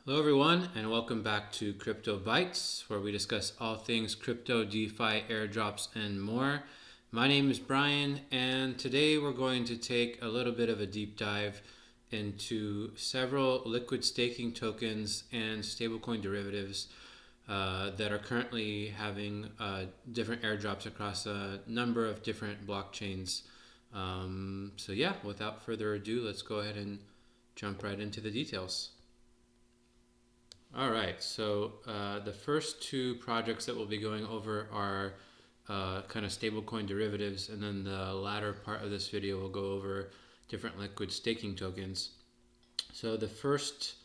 Hello everyone and welcome back to Crypto Bytes, where we discuss all things crypto, DeFi, airdrops, and more. My name is Brian, and today we're going to take a little bit of a deep dive into several liquid staking tokens and stablecoin derivatives that are currently having different airdrops across a number of different blockchains. So yeah, without further ado, let's go ahead and jump right into the details. All right, so the first two projects that we'll be going over are kind of stablecoin derivatives, and then the latter part of this video will go over different liquid staking tokens. So the first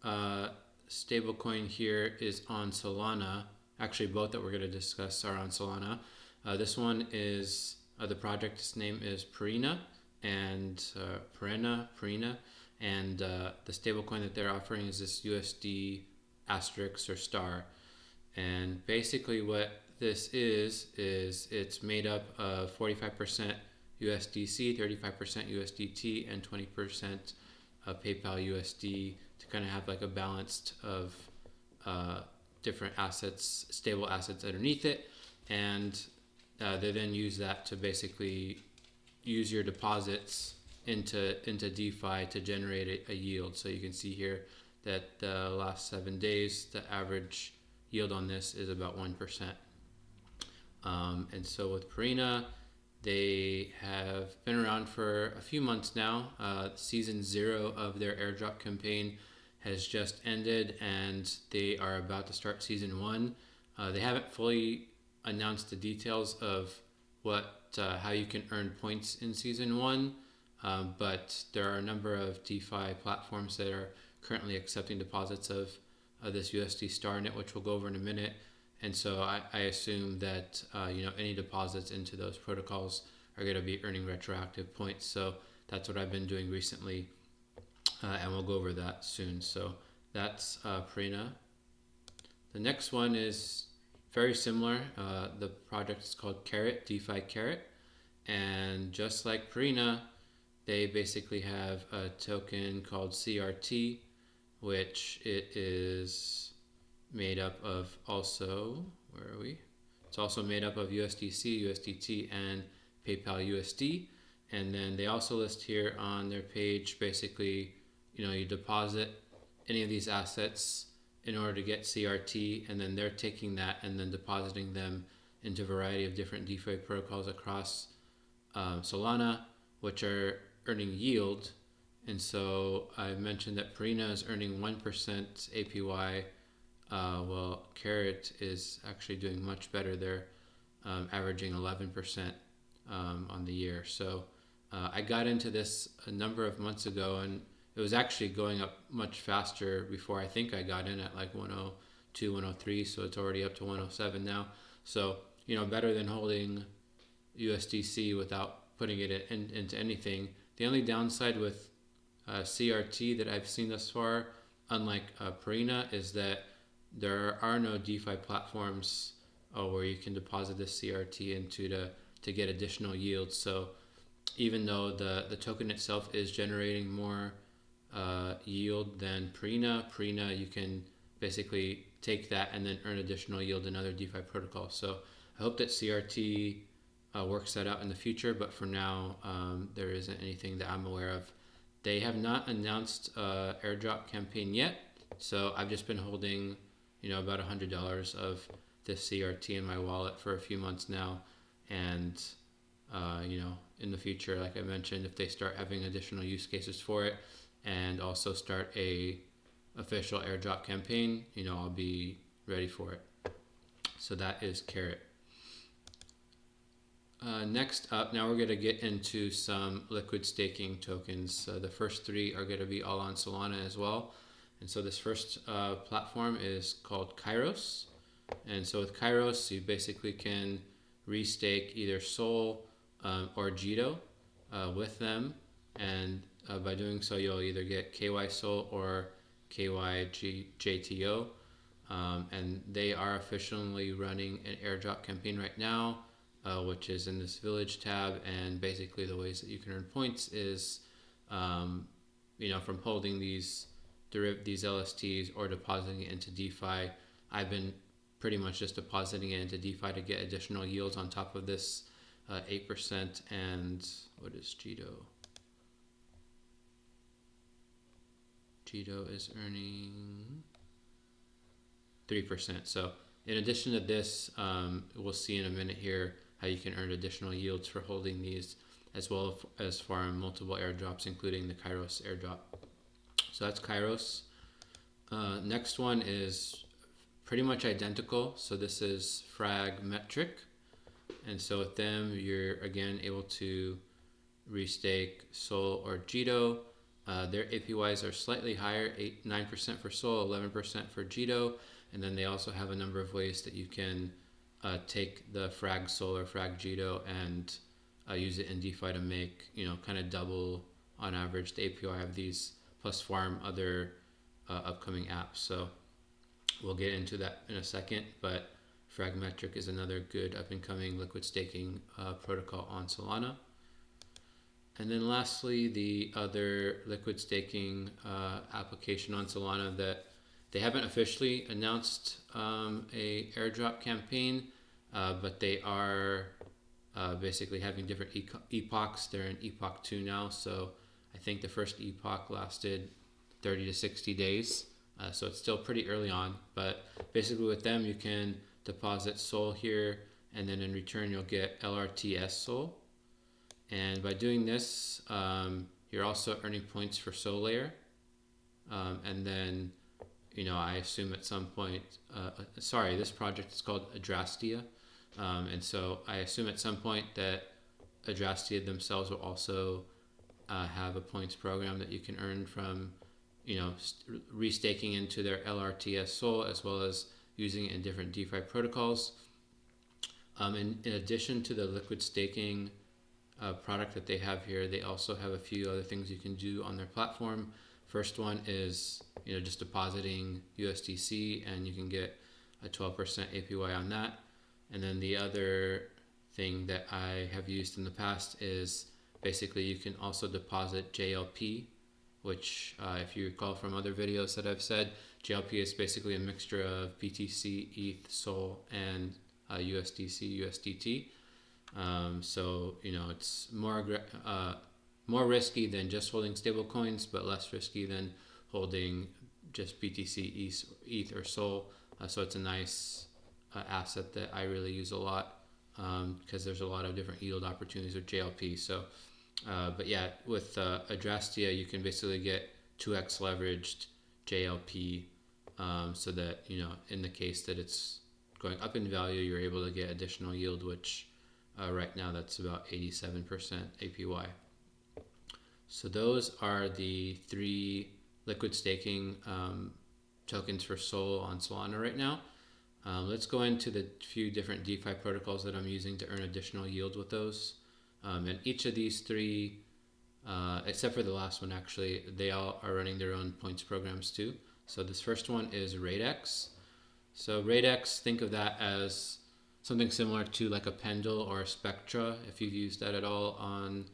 stablecoin here is on Solana. Actually, both that we're going to discuss are on Solana. This one is the project's name is Perina and Perina, and the stablecoin that they're offering is this USD asterisk or star. And basically, what this is it's made up of 45% USDC, 35% USDT, and 20% PayPal USD to kind of have like a balanced of different assets, stable assets underneath it, and they then use that to basically use your deposits into DeFi to generate a yield. So you can see here that the last 7 days, the average yield on this is about 1%. And so with Perina, they have been around for a few months now. Season 0 of their airdrop campaign has just ended, and they are about to start season 1. They haven't fully announced the details of how you can earn points in season 1, but there are a number of DeFi platforms that are currently accepting deposits of this USD StarNet, which we'll go over in a minute. And so I assume that any deposits into those protocols are going to be earning retroactive points. So that's what I've been doing recently, and we'll go over that soon. So that's Perina. The next one is very similar. The project is called Carrot, DeFi Carrot, and just like Perina, they basically have a token called CRT, which it is made up of also, where are we? It's also made up of USDC, USDT, and PayPal USD. And then they also list here on their page, basically, you deposit any of these assets in order to get CRT, and then they're taking that and then depositing them into a variety of different DeFi protocols across Solana, which are earning yield. And so I mentioned that Perina is earning 1% APY. Well, Carrot is actually doing much better. They're averaging 11% on the year. So I got into this a number of months ago, and it was actually going up much faster before I think I got in at like 102, 103. So it's already up to 107 now. So, better than holding USDC without putting it into anything. The only downside with CRT that I've seen thus far, unlike Perina, is that there are no DeFi platforms where you can deposit this CRT into to get additional yield. So even though the token itself is generating more yield than Perina, you can basically take that and then earn additional yield in other DeFi protocols. So I hope that CRT works that out in the future, but for now, there isn't anything that I'm aware of. They have not announced airdrop campaign yet, so I've just been holding, about $100 of this CRT in my wallet for a few months now, and in the future, like I mentioned, if they start having additional use cases for it, and also start a official airdrop campaign, I'll be ready for it. So that is Carrot. Next up, now we're going to get into some liquid staking tokens. The first three are going to be all on Solana as well. And so this first platform is called Kairos. And so with Kairos, you basically can restake either Sol or Jito with them. And by doing so, you'll either get KY Sol or KY JTO. And they are officially running an airdrop campaign right now, which is in this village tab. And basically the ways that you can earn points is, from holding these these LSTs or depositing it into DeFi. I've been pretty much just depositing it into DeFi to get additional yields on top of this 8%. And what is Jito? Jito is earning 3%. So in addition to this, we'll see in a minute here how you can earn additional yields for holding these, as well as for multiple airdrops, including the Kairos airdrop. So that's Kairos. Next one is pretty much identical. So this is Fragmetric. And so with them, you're again able to restake Sol or Jito. Their APYs are slightly higher, 9% for Sol, 11% for Jito. And then they also have a number of ways that you can take the Frag Sol or Frag Jito and use it in DeFi to make, kind of double on average the APY of these, plus farm other upcoming apps. So we'll get into that in a second, but Fragmetric is another good up and coming liquid staking protocol on Solana. And then lastly, the other liquid staking application on Solana that they haven't officially announced a airdrop campaign, but they are basically having different epochs. They're in epoch 2 now, so I think the first epoch lasted 30 to 60 days. So it's still pretty early on, but basically with them you can deposit Sol here, and then in return you'll get LRTS Sol. And by doing this, you're also earning points for Sol layer. And then, I assume at some point, this project is called Adrastia. And so I assume at some point that Adrastia themselves will also have a points program that you can earn from, restaking into their LRTS Sol, as well as using it in different DeFi protocols. In addition to the liquid staking product that they have here, they also have a few other things you can do on their platform. First one is just depositing USDC, and you can get a 12% APY on that. And then the other thing that I have used in the past is basically you can also deposit JLP, which if you recall from other videos that I've said, JLP is basically a mixture of BTC, ETH, Sol, and USDC, USDT. So it's more risky than just holding stablecoins, but less risky than holding just BTC, ETH, or Sol. So it's a nice asset that I really use a lot because there's a lot of different yield opportunities with JLP. So, but yeah, with Adrastia, you can basically get 2x leveraged JLP, so that in the case that it's going up in value, you're able to get additional yield, which right now that's about 87% APY. So those are the 3 liquid staking tokens for Sol on Solana right now. Let's go into the few different DeFi protocols that I'm using to earn additional yield with those. And each of these 3, except for the last one actually, they all are running their own points programs too. So this first one is RateX. So RateX, think of that as something similar to like a Pendle or a Spectra, if you've used that at all on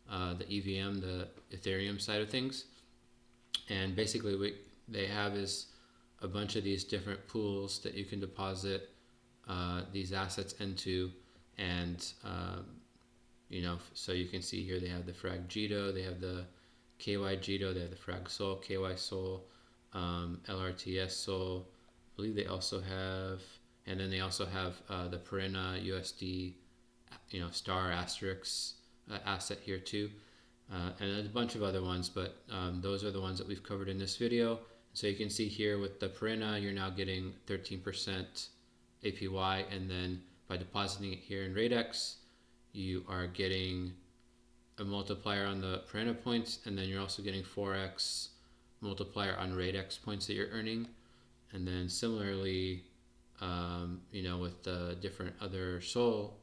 the EVM, the Ethereum side of things. And basically what they have is a bunch of these different pools that you can deposit these assets into. And so you can see here they have the Frag Jito, they have the KY Jito, they have the Frag Sol, KY Sol, LRTS Sol. I believe they also have, and then they also have the Perena USD, star asterisk asset here too, and a bunch of other ones, but those are the ones that we've covered in this video. So you can see here with the Perena, you're now getting 13% APY, and then by depositing it here in RateX, you are getting a multiplier on the Perena points, and then you're also getting 4x multiplier on RateX points that you're earning. And then similarly, with the different other Sol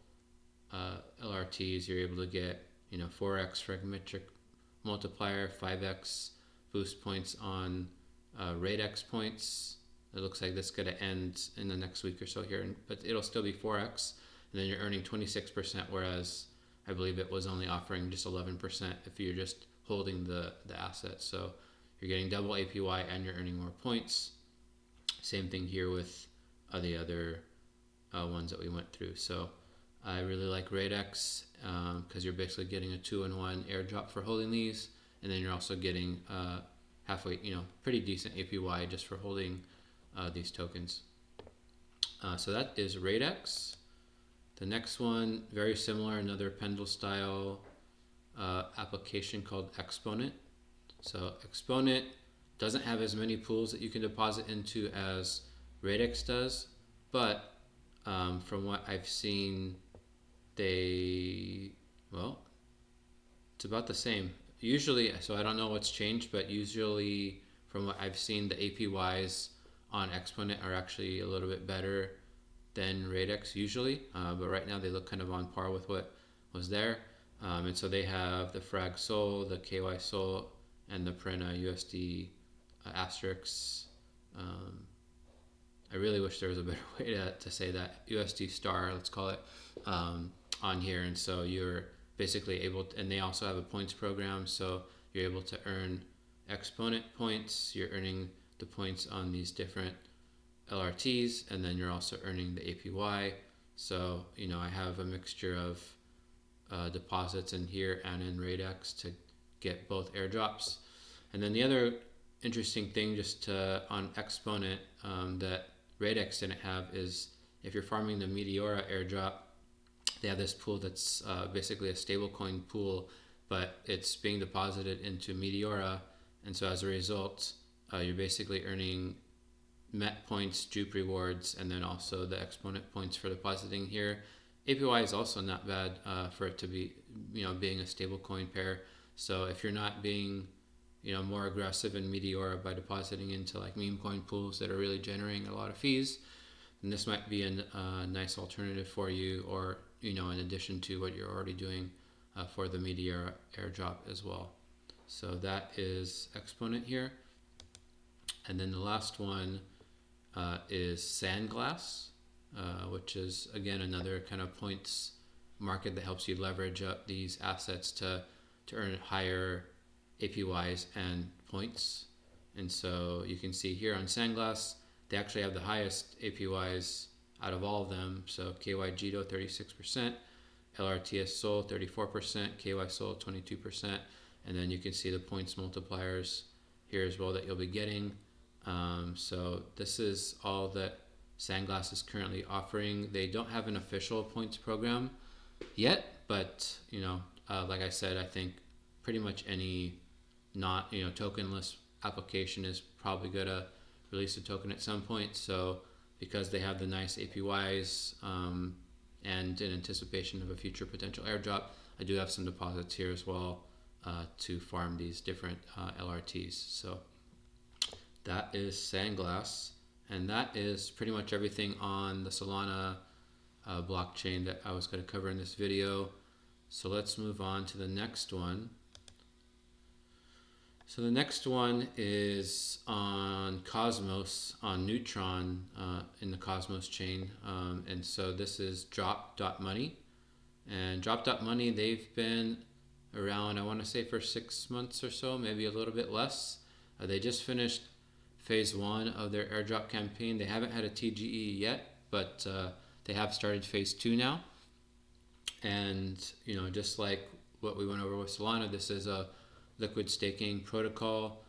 LRTs, you're able to get 4x Fragmetric multiplier, 5x boost points on RateX points. It looks like this is going to end in the next week or so here, but it'll still be 4x, and then you're earning 26%, whereas I believe it was only offering just 11% if you're just holding the asset. So you're getting double APY and you're earning more points. Same thing here with the other ones that we went through. So I really like RateX because you're basically getting a 2-in-1 airdrop for holding these, and then you're also getting halfway, pretty decent APY just for holding these tokens. So that is RateX. The next one, very similar, another Pendle style application called Exponent. So Exponent doesn't have as many pools that you can deposit into as RateX does, but from what I've seen, it's about the same. Usually, so I don't know what's changed, but usually from what I've seen, the APYs on Exponent are actually a little bit better than RateX usually, but right now they look kind of on par with what was there. And so they have the Frag Sol, the KY Sol, and the Prena USD asterisk. I really wish there was a better way to say that. USD star, let's call it, on here. And so you're basically able to, and they also have a points program, so you're able to earn Exponent points. You're earning the points on these different LRTs, and then you're also earning the APY. So, I have a mixture of deposits in here and in RateX to get both airdrops. And then the other interesting thing on Exponent that RateX didn't have is if you're farming the Meteora airdrop, they have this pool that's basically a stablecoin pool, but it's being deposited into Meteora, and so as a result, you're basically earning MET points, Jupe rewards, and then also the Exponent points for depositing here. APY is also not bad for it to be, being a stablecoin pair. So if you're not being, more aggressive in Meteora by depositing into like meme coin pools that are really generating a lot of fees, then this might be a nice alternative for you, or, in addition to what you're already doing for the Meteora airdrop as well. So that is Exponent here. And then the last one is Sandglass, which is again another kind of points market that helps you leverage up these assets to earn higher APYs and points. And so you can see here on Sandglass, they actually have the highest APYs out of all of them. So KY Jito 36%, LRTS Sol 34%, KY Sol 22%, and then you can see the points multipliers here as well that you'll be getting. So this is all that Sandglass is currently offering. They don't have an official points program yet, but like I said, I think pretty much any not tokenless application is probably gonna release a token at some point. So because they have the nice APYs and in anticipation of a future potential airdrop, I do have some deposits here as well to farm these different LRTs. So that is Sandglass, and that is pretty much everything on the Solana blockchain that I was going to cover in this video. So let's move on to the next one. So the next one is on Cosmos, on Neutron in the Cosmos chain. And so this is drop.money. And drop.money, they've been around, I want to say for 6 months or so, maybe a little bit less. They just finished phase 1 of their airdrop campaign. They haven't had a TGE yet, but they have started phase 2 now. And, just like what we went over with Solana, this is a liquid staking protocol.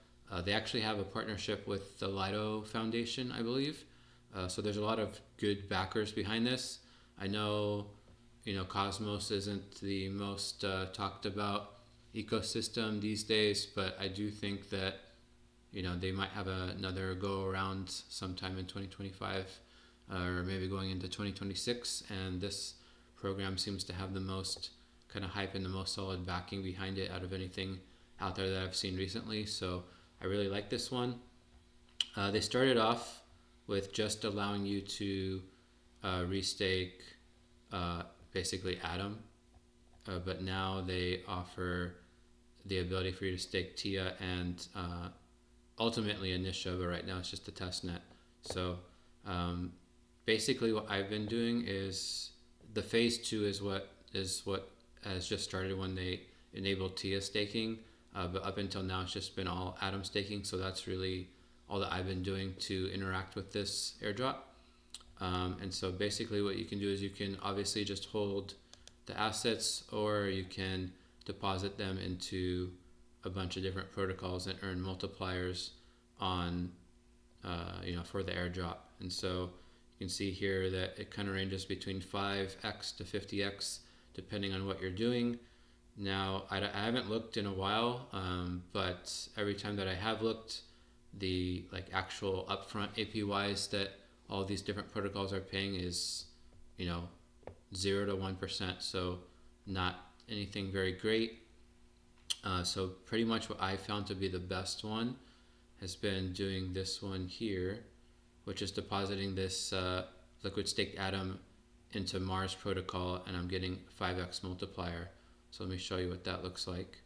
They actually have a partnership with the Lido Foundation, I believe. So there's a lot of good backers behind this. I know, Cosmos isn't the most talked about ecosystem these days, but I do think that, they might have another go around sometime in 2025 or maybe going into 2026. And this program seems to have the most kind of hype and the most solid backing behind it out of anything out there that I've seen recently. So I really like this one. They started off with just allowing you to restake basically dATOM, but now they offer the ability for you to stake TIA and ultimately Anisha, but right now it's just a test net. So basically what I've been doing is the phase 2 is what has just started when they enabled TIA staking. but up until now it's just been all ATOM staking, so that's really all that I've been doing to interact with this airdrop. And so basically what you can do is you can obviously just hold the assets, or you can deposit them into a bunch of different protocols and earn multipliers on for the airdrop. And so you can see here that it kind of ranges between 5x to 50x depending on what you're doing. Now I haven't looked in a while, but every time that I have looked, the actual upfront APYs that all these different protocols are paying is 0 to 1%, so not anything very great. So pretty much what I found to be the best one has been doing this one here, which is depositing this liquid staked atom into Mars protocol, and I'm getting 5x multiplier. So let me show you what that looks like.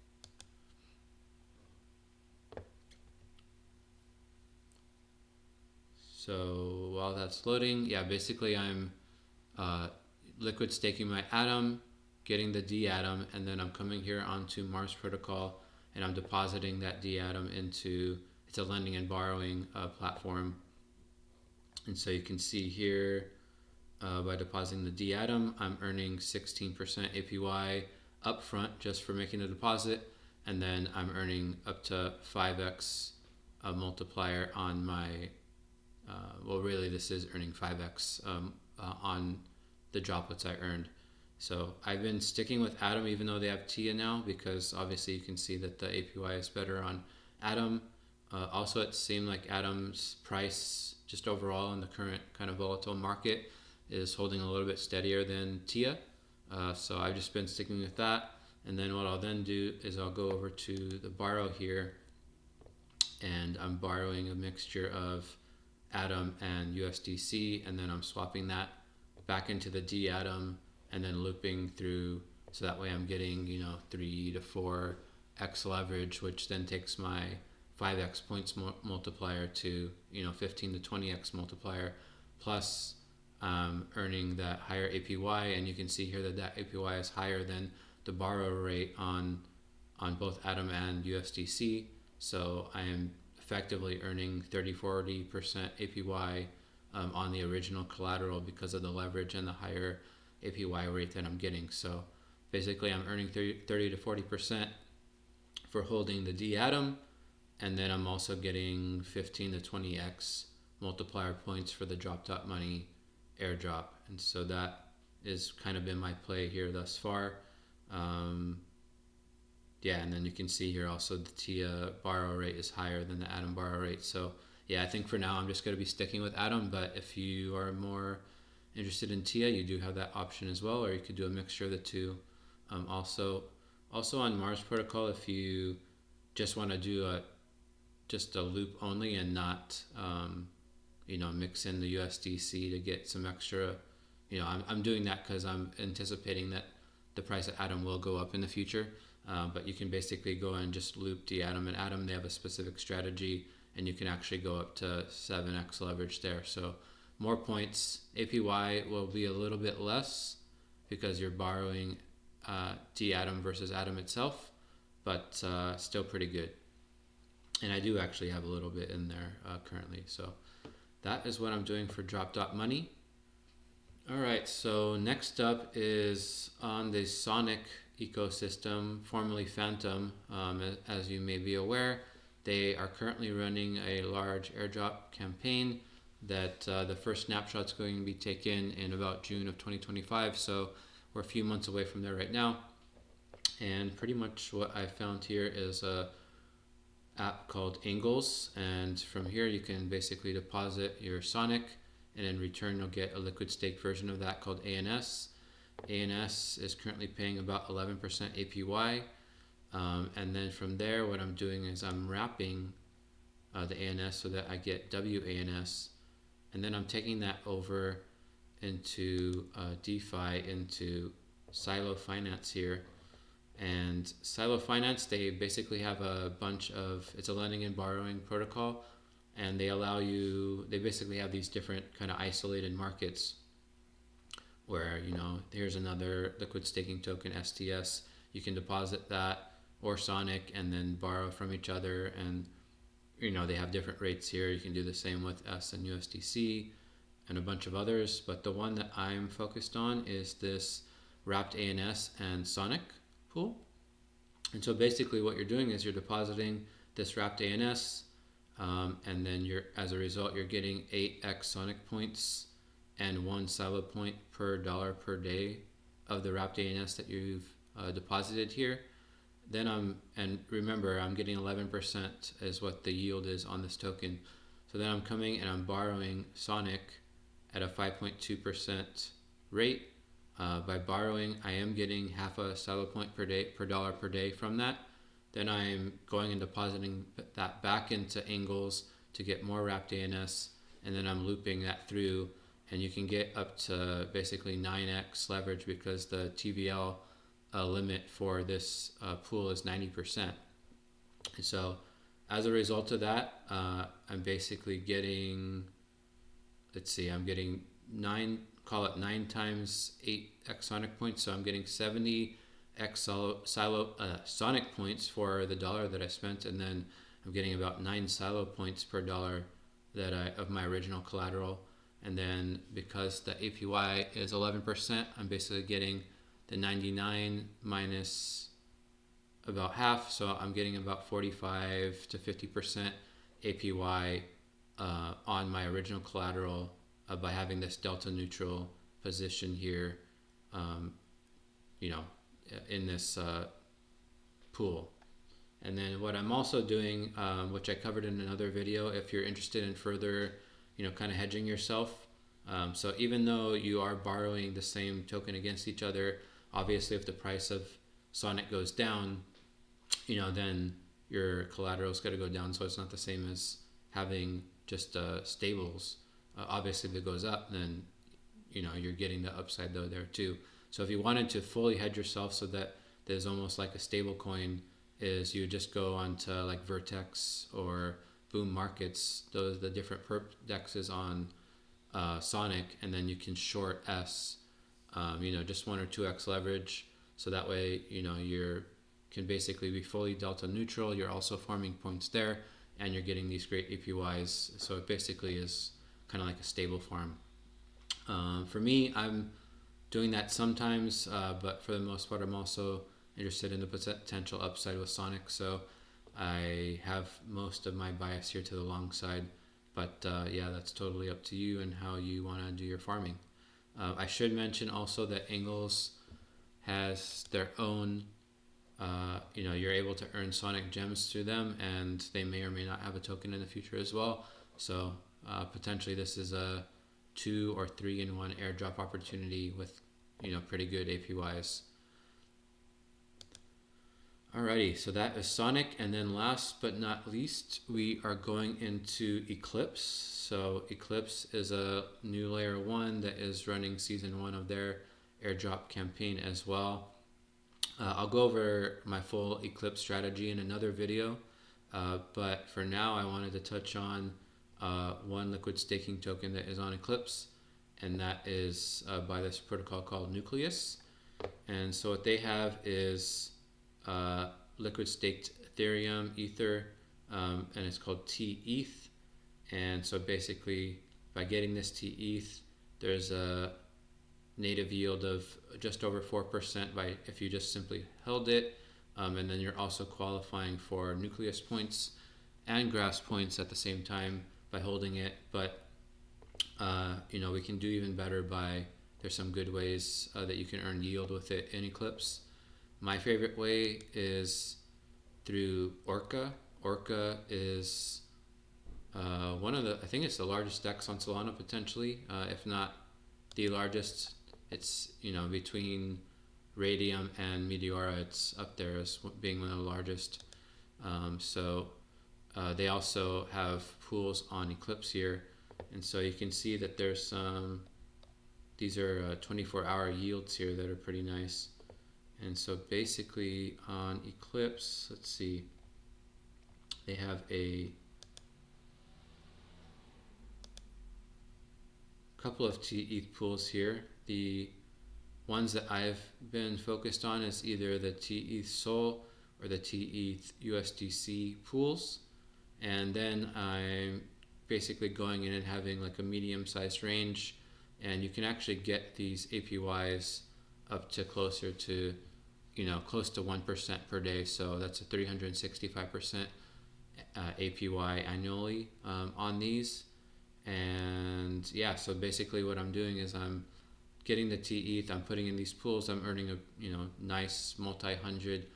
So while that's loading, yeah, basically I'm liquid staking my atom, getting the dATOM, and then I'm coming here onto Mars protocol and I'm depositing that dATOM into, it's a lending and borrowing platform. And so you can see here, by depositing the dATOM, I'm earning 16% APY upfront just for making the deposit, and then I'm earning up to 5x multiplier on my, well really this is earning 5x on the droplets I earned. So I've been sticking with ATOM even though they have TIA now, because obviously you can see that the APY is better on ATOM. Also it seemed like ATOM's price just overall in the current kind of volatile market is holding a little bit steadier than TIA. So I've just been sticking with that. And then what I'll then do is I'll go over to the borrow here, and I'm borrowing a mixture of ATOM and USDC, and then I'm swapping that back into the dATOM and then looping through, so that way I'm getting 3 to 4x leverage, which then takes my 5x points multiplier to 15 to 20x multiplier, plus earning that higher APY. And you can see here that that APY is higher than the borrow rate on both ATOM and USDC. So I am effectively earning 30-40% APY on the original collateral because of the leverage and the higher APY rate that I'm getting. So basically I'm earning 30 to 40% for holding the dATOM, and then I'm also getting 15 to 20x multiplier points for the drop.money airdrop. And so that is kind of been my play here thus far. Yeah, and then you can see here also the TIA borrow rate is higher than the ATOM borrow rate. So yeah, I think for now I'm just going to be sticking with ATOM, but if you are more interested in TIA, you do have that option as well, or you could do a mixture of the two. Also on Mars protocol, if you just want to do just a loop only and not mix in the USDC to get some extra, I'm doing that because I'm anticipating that the price of ATOM will go up in the future. But you can basically go and just loop dATOM and ATOM. They have a specific strategy, and you can actually go up to 7x leverage there. So more points. APY will be a little bit less because you're borrowing dATOM versus ATOM itself, but still pretty good. And I do actually have a little bit in there currently. So that is what I'm doing for drop.money. All right, so next up is on the Sonic ecosystem, formerly Phantom. As you may be aware, they are currently running a large airdrop campaign that the first snapshot's going to be taken in about June of 2025. So we're a few months away from there right now. And pretty much what I found here is a app called Angles, and from here you can basically deposit your Sonic, and in return you'll get a liquid stake version of that called ANS. ANS is currently paying about 11% APY, and then from there what I'm doing is I'm wrapping the ANS so that I get WANS, and then I'm taking that over into DeFi, into Silo Finance here. And Silo Finance, they basically have a bunch of, it's a lending and borrowing protocol, and they allow you, they basically have these different kind of isolated markets where, here's another liquid staking token, STS, you can deposit that, or Sonic and then borrow from each other. And they have different rates here. You can do the same with S and USDC and a bunch of others, but the one that I'm focused on is this wrapped ANS and Sonic pool. And so basically what you're doing is you're depositing this wrapped ANS, and then as a result, you're getting 8x Sonic points and 1 Silo point per dollar per day of the wrapped ANS that you've deposited here. Then and remember, I'm getting 11% is what the yield is on this token. So then I'm coming and I'm borrowing Sonic at a 5.2% rate. By borrowing, I am getting half a Silo point per dollar per day from that. Then I'm going and depositing that back into Angles to get more wrapped ANS, and then I'm looping that through, and you can get up to basically 9x leverage because the TVL limit for this pool is 90%. And so as a result of that, I'm basically getting, I'm getting 9 times 8x Sonic points. So I'm getting 70x Sonic points for the dollar that I spent, and then I'm getting about 9 Silo points per dollar of my original collateral. And then because the APY is 11%, I'm basically getting the 99 minus about half, so I'm getting about 45 to 50% APY on my original collateral by having this delta neutral position here, in this pool. And then what I'm also doing, which I covered in another video, if you're interested in further, kind of hedging yourself. So even though you are borrowing the same token against each other, obviously if the price of Sonic goes down, then your collateral is going to go down. So it's not the same as having just stables. Obviously if it goes up, then you're getting the upside though there too. So if you wanted to fully hedge yourself so that there's almost like a stable coin, is you just go onto like Vertex or Boom Markets, those the different perp dexes on Sonic, and then you can short S, just 1 or 2x leverage. So that way, you can basically be fully delta neutral. You're also farming points there, and you're getting these great APYs. So it basically is kind of like a stable farm. For me, I'm doing that sometimes, but for the most part, I'm also interested in the potential upside with Sonic. So I have most of my bias here to the long side, but yeah, that's totally up to you and how you want to do your farming. I should mention also that Angles has their own, you're able to earn Sonic gems through them, and they may or may not have a token in the future as well. So potentially this is a 2 or 3-in-1 airdrop opportunity with, pretty good APYs. Alrighty, so that is Sonic, and then last but not least, we are going into Eclipse. So Eclipse is a new layer 1 that is running season 1 of their airdrop campaign as well. I'll go over my full Eclipse strategy in another video, but for now I wanted to touch on one liquid staking token that is on Eclipse, and that is by this protocol called Nucleus. And so what they have is liquid staked Ethereum, Ether, and it's called tETH. And so basically by getting this tETH, there's a native yield of just over 4% if you just simply held it, and then you're also qualifying for Nucleus points and Grass points at the same time by holding it. But we can do even better there's some good ways that you can earn yield with it in Eclipse. My favorite way is through Orca. Orca is I think it's the largest DEX on Solana potentially, if not the largest. It's, between Radium and Meteora, it's up there as being one of the largest. So they also have pools on Eclipse here. And so you can see that there's these are 24-hour yields here that are pretty nice. And so basically on Eclipse, let's see, they have a couple of tETH pools here. The ones that I've been focused on is either the tETH Sol or the TETH USDC pools. And then I'm basically going in and having like a medium-sized range, and you can actually get these APYs up to closer to, close to 1% per day. So that's a 365% APY annually on these. And yeah, so basically what I'm doing is I'm getting the TETH, I'm putting in these pools, I'm earning a nice multi-hundred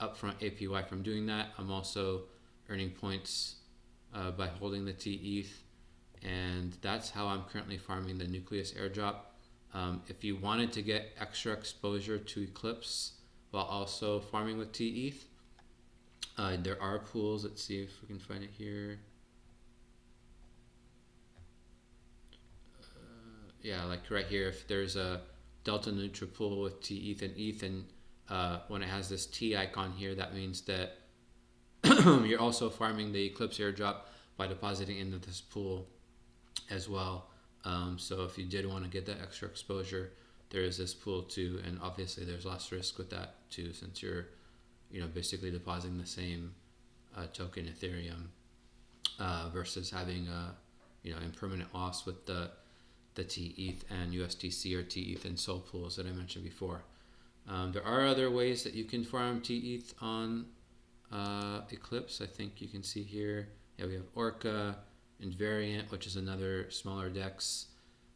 upfront APY from doing that. I'm also earning points by holding the TETH, and that's how I'm currently farming the Nucleus airdrop. If you wanted to get extra exposure to Eclipse while also farming with TETH, there are pools. Let's see if we can find it here. Yeah, like right here, if there's a delta neutral pool with TETH and ETH, and when it has this T icon here, that means that you're also farming the Eclipse airdrop by depositing into this pool as well. So if you did want to get that extra exposure, there is this pool too, and obviously there's less risk with that too, since you're basically depositing the same token Ethereum versus having a impermanent loss with the TETH and USDC or TETH and SOL pools that I mentioned before. There are other ways that you can farm TETH on Eclipse. I think you can see here. Yeah, we have Orca, Invariant, which is another smaller DEX.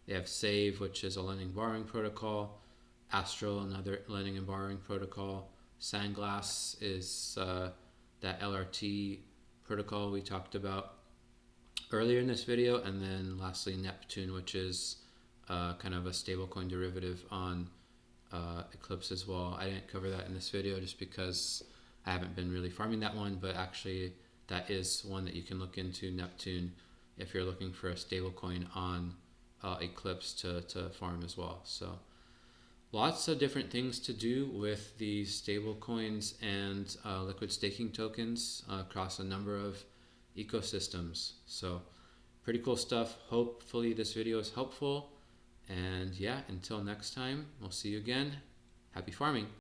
They have Save, which is a lending borrowing protocol. Astral, another lending and borrowing protocol. Sandglass is that LRT protocol we talked about earlier in this video, and then lastly Neptune, which is kind of a stablecoin derivative on Eclipse as well. I didn't cover that in this video just because I haven't been really farming that one, but actually that is one that you can look into, Neptune, if you're looking for a stablecoin on Eclipse to farm as well. So lots of different things to do with these stablecoins and liquid staking tokens across a number of ecosystems. So pretty cool stuff. Hopefully this video is helpful, and yeah, until next time, we'll see you again. Happy farming.